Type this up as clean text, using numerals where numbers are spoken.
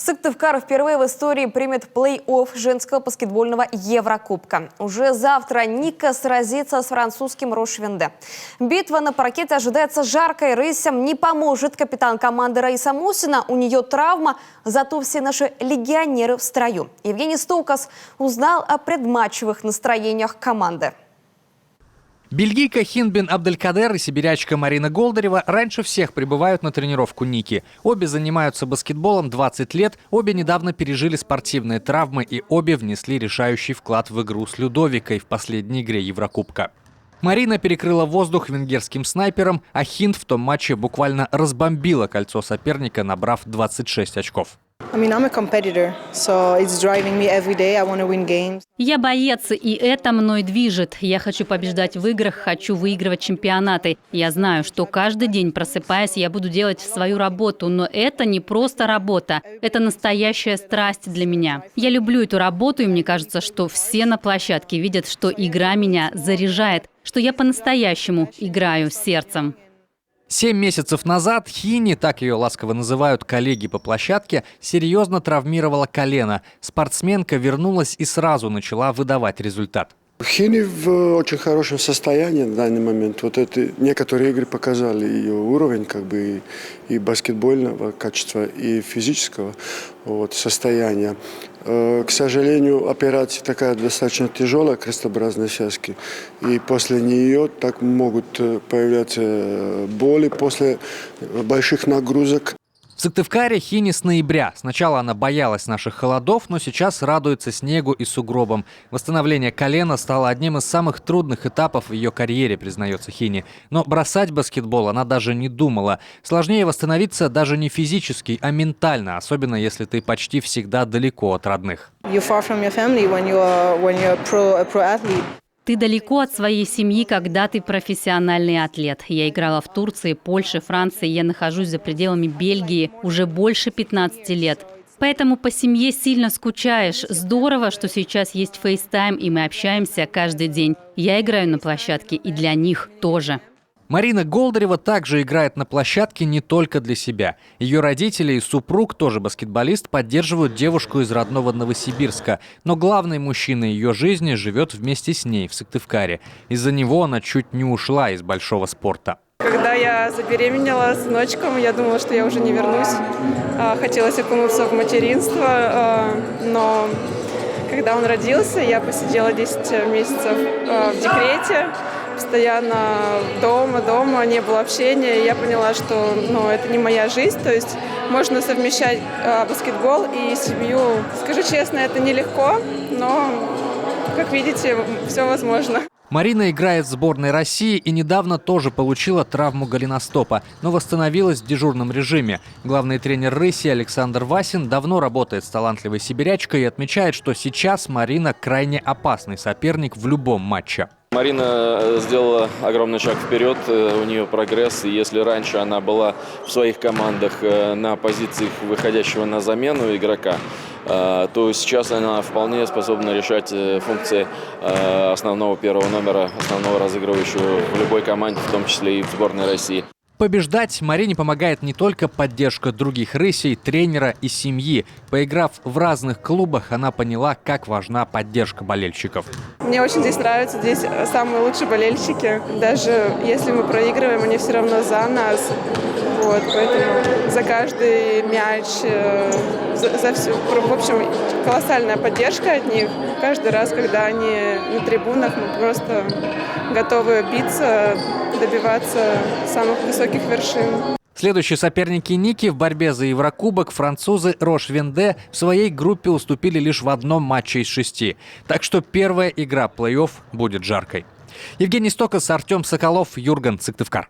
Сыктывкар впервые в истории примет плей-офф женского баскетбольного Еврокубка. Уже завтра Ника сразится с французским Рош-Венде. Битва на паркете ожидается жаркой. Рысям не поможет капитан команды Раиса Мусина. У нее травма, зато все наши легионеры в строю. Евгений Столкас узнал о предматчевых настроениях команды. Бельгийка Хинбин Абделькадер и сибирячка Марина Голдарева раньше всех прибывают на тренировку Ники. Обе занимаются баскетболом 20 лет, обе недавно пережили спортивные травмы и обе внесли решающий вклад в игру с Людовикой в последней игре Еврокубка. Марина перекрыла воздух венгерским снайпером, а Хинд в том матче буквально разбомбила кольцо соперника, набрав 26 очков. Я боец, и это мной движет. Я хочу побеждать в играх, хочу выигрывать чемпионаты. Я знаю, что каждый день, просыпаясь, я буду делать свою работу, но это не просто работа. Это настоящая страсть для меня. Я люблю эту работу, и мне кажется, что все на площадке видят, что игра меня заряжает, что я по-настоящему играю сердцем. 7 месяцев назад Хини, так ее ласково называют коллеги по площадке, серьезно травмировала колено. Спортсменка вернулась и сразу начала выдавать результат. Хини в очень хорошем состоянии в данный момент. Вот это некоторые игры показали ее уровень и баскетбольного качества, и физического состояния. К сожалению, операция такая достаточно тяжелая, крестообразной связки. И после нее так могут появляться боли после больших нагрузок. В Сыктывкаре Хини с ноября. Сначала она боялась наших холодов, но сейчас радуется снегу и сугробам. Восстановление колена стало одним из самых трудных этапов в ее карьере, признается Хини. Но бросать баскетбол она даже не думала. Сложнее восстановиться даже не физически, а ментально, особенно если ты почти всегда далеко от родных. Ты далеко от своей семьи, когда ты профессиональный атлет. Я играла в Турции, Польше, Франции. Я нахожусь за пределами Бельгии уже больше 15 лет. Поэтому по семье сильно скучаешь. Здорово, что сейчас есть FaceTime, и мы общаемся каждый день. Я играю на площадке, и для них тоже. Марина Голдарева также играет на площадке не только для себя. Ее родители и супруг, тоже баскетболист, поддерживают девушку из родного Новосибирска. Но главный мужчина ее жизни живет вместе с ней в Сыктывкаре. Из-за него она чуть не ушла из большого спорта. Когда я забеременела сыночком, я думала, что я уже не вернусь. Хотелось окунуться в материнство, но когда он родился, я посидела 10 месяцев в декрете. Постоянно дома, не было общения. И я поняла, что это не моя жизнь. То есть можно совмещать баскетбол и семью. Скажу честно, это нелегко, но, как видите, все возможно. Марина играет в сборной России и недавно тоже получила травму голеностопа, но восстановилась в дежурном режиме. Главный тренер Рыси Александр Васин давно работает с талантливой сибирячкой и отмечает, что сейчас Марина крайне опасный соперник в любом матче. Марина сделала огромный шаг вперед, у нее прогресс. И если раньше она была в своих командах на позициях выходящего на замену игрока, то сейчас она вполне способна решать функции основного первого номера, основного разыгрывающего в любой команде, в том числе и в сборной России. Побеждать Марине помогает не только поддержка других рысей, тренера и семьи. Поиграв в разных клубах, она поняла, как важна поддержка болельщиков. Мне очень здесь нравится, здесь самые лучшие болельщики. Даже если мы проигрываем, они все равно за нас. Поэтому за каждый мяч, за все. В общем, колоссальная поддержка от них. Каждый раз, когда они на трибунах, мы просто готовы биться, добиваться самых высоких вершин. Следующие соперники Ники в борьбе за Еврокубок французы Рош-Венде в своей группе уступили лишь в одном матче из 6. Так что первая игра плей-офф будет жаркой. Евгений Столкас, Артем Соколов, Юрген, Сыктывкар.